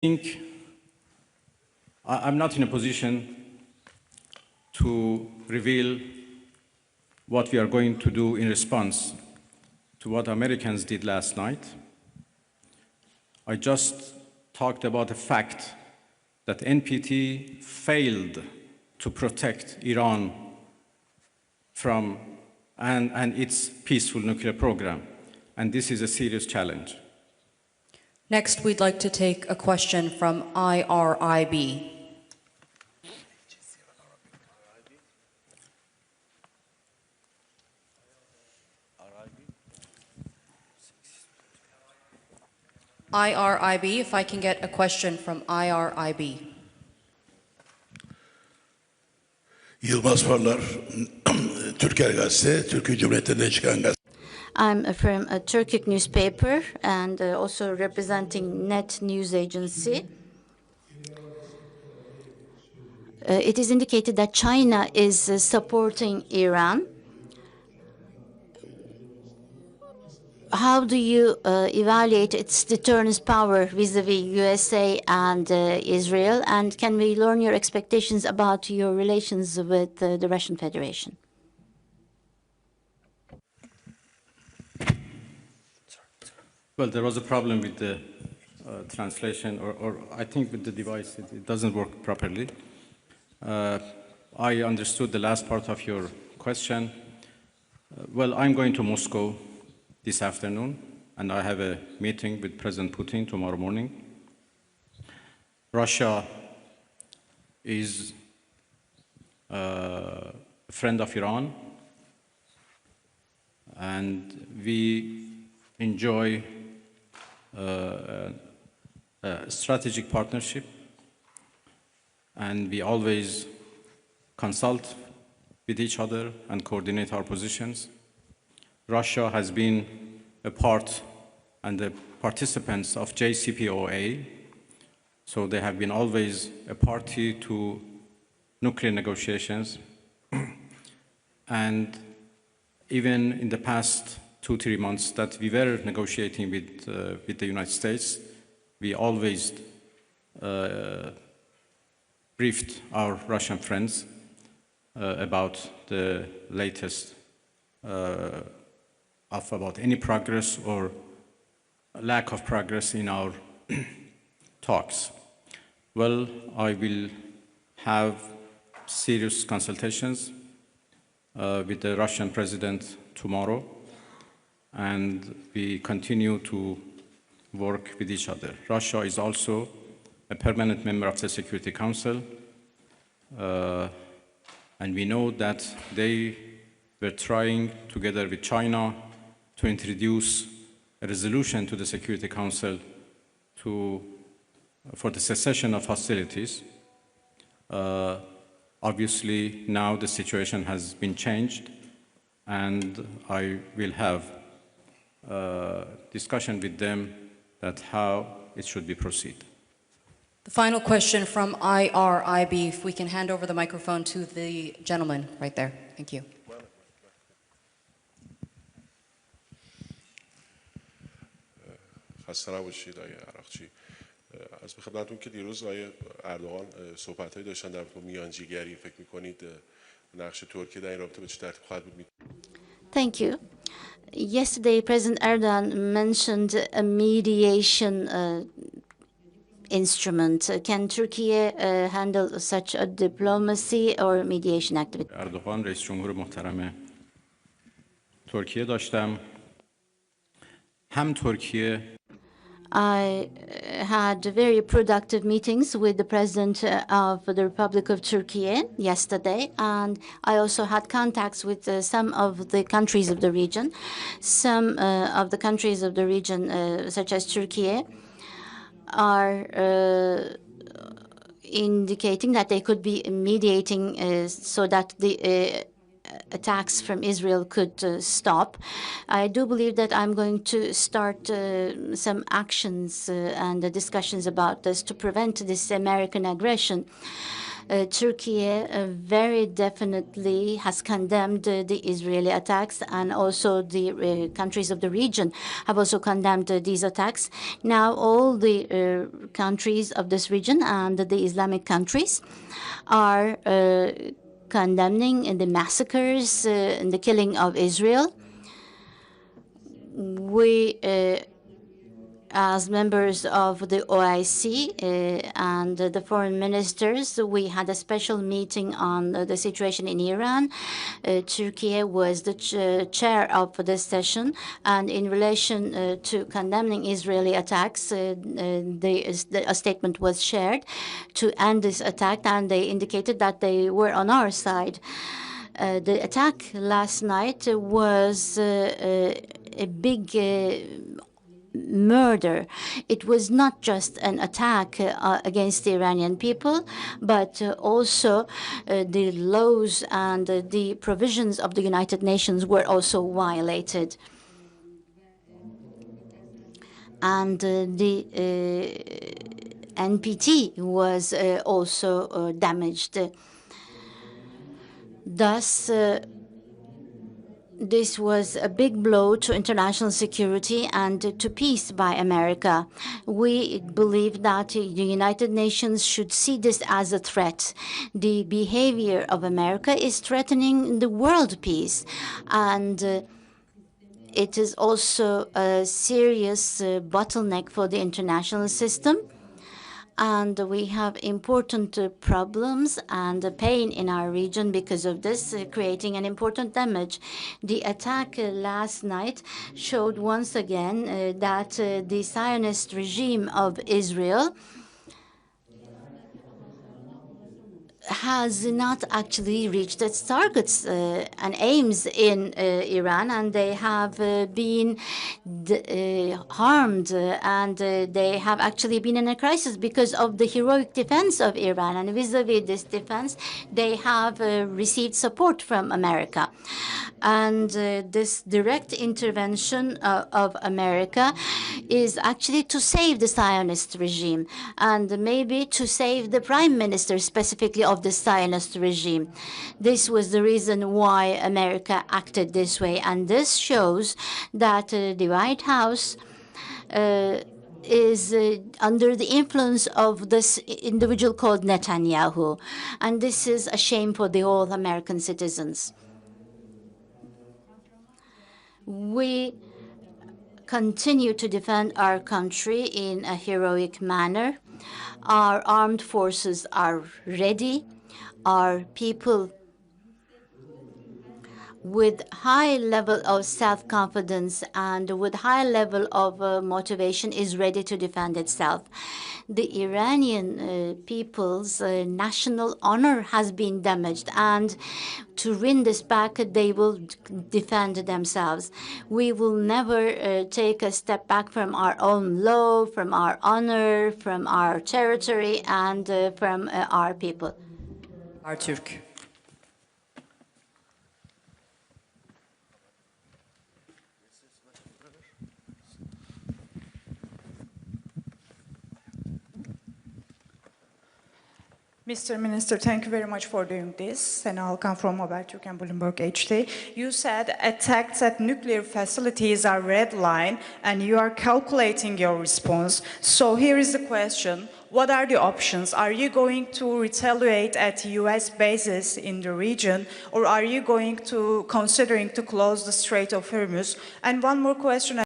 think I'm not in a position to reveal what we are going to do in response to what Americans did last night. I just talked about the fact that NPT failed to protect Iran from and its peaceful nuclear program, and this is a serious challenge. Next, we'd like to take a question from IRIB. IRIB, if I can get a question from IRIB. Yılmaz Parlar, Türker Gazete, Türkiye Cumhuriyeti'nde çıkan gazete. I'm from a Turkic newspaper and also representing Net News Agency. It is indicated that China is supporting Iran. How do you evaluate its deterrence power vis-a-vis USA and Israel? And can we learn your expectations about your relations with the Russian Federation? Well, there was a problem with the translation, or I think with the device, it doesn't work properly. I understood the last part of your question. Well, I'm going to Moscow this afternoon, and I have a meeting with President Putin tomorrow morning. Russia is a friend of Iran, and we enjoy a strategic partnership, and we always consult with each other and coordinate our positions. Russia has been a part and the participants of JCPOA, so they have been always a party to nuclear negotiations. And even in the past 2-3 months that we were negotiating with the United States, we always briefed our Russian friends about the latest about any progress or lack of progress in our talks. Well, I will have serious consultations with the Russian president tomorrow, and we continue to work with each other. Russia is also a permanent member of the Security Council, and we know that they were trying, together with China, to introduce a resolution to the Security Council for the cessation of hostilities. Obviously, now the situation has been changed, and I will have a discussion with them that how it should be proceed. The final question from IRIB, if we can hand over the microphone to the gentleman right there. Thank you. خسته نباشید آقای عراقچی. عرض به خدمتتون که دیروز آقای اردوغان صحبت‌هایی داشتن در رابطه با میانجیگری، فکر می‌کنید نقش ترکیه در این رابطه به چه ترتیب خواهد بود؟ Thank you. Yesterday, President Erdogan mentioned a mediation instrument. Can Turkey handle such a diplomacy or mediation activity? اردوغان رئیس جمهور محترم ترکیه داشتم. هم ترکیه I had very productive meetings with the President of the Republic of Turkey yesterday, and I also had contacts with some of the countries of the region. Some of the countries of the region, such as Turkey, are indicating that they could be mediating so that the attacks from Israel could stop. I do believe that I'm going to start some actions and discussions about this to prevent this American aggression. Turkey very definitely has condemned the Israeli attacks, and also the countries of the region have also condemned these attacks. Now all the countries of this region and the Islamic countries are condemning the massacres and the killing of Israel. We as members of the OIC and the foreign ministers, we had a special meeting on the situation in Iran. Turkey was the chair of this session, and in relation to condemning Israeli attacks, a statement was shared to end this attack, and they indicated that they were on our side. The attack last night was a big murder. It was not just an attack against the Iranian people, but also the laws and the provisions of the United Nations were also violated. And the NPT was also damaged. Thus, this was a big blow to international security and to peace by America. We believe that the United Nations should see this as a threat. The behavior of America is threatening the world peace, and it is also a serious bottleneck for the international system. And we have important problems and pain in our region because of this, creating an important damage. The attack last night showed once again that the Zionist regime of Israel has not actually reached its targets and aims in Iran, and they have been harmed, and they have actually been in a crisis because of the heroic defense of Iran. And vis-a-vis this defense, they have received support from America. And this direct intervention of America is actually to save the Zionist regime, and maybe to save the prime minister specifically of the Zionist regime. This was the reason why America acted this way, and this shows that the White House is under the influence of this individual called Netanyahu, and this is a shame for the all American citizens. We continue to defend our country in a heroic manner. Our armed forces are ready. Our people with high level of self-confidence and with high level of motivation is ready to defend itself. The Iranian people's national honor has been damaged, and to win this back, they will defend themselves. We will never take a step back from our own law, from our honor, from our territory, and from our people. Artürk. Mr. Minister, thank you very much for doing this. Sena Alkan from Habertürk and Bloomberg HD. You said attacks at nuclear facilities are red line, and you are calculating your response. So here is the question. What are the options? Are you going to retaliate at US bases in the region, or are you going to considering to close the Strait of Hormuz? And one more question.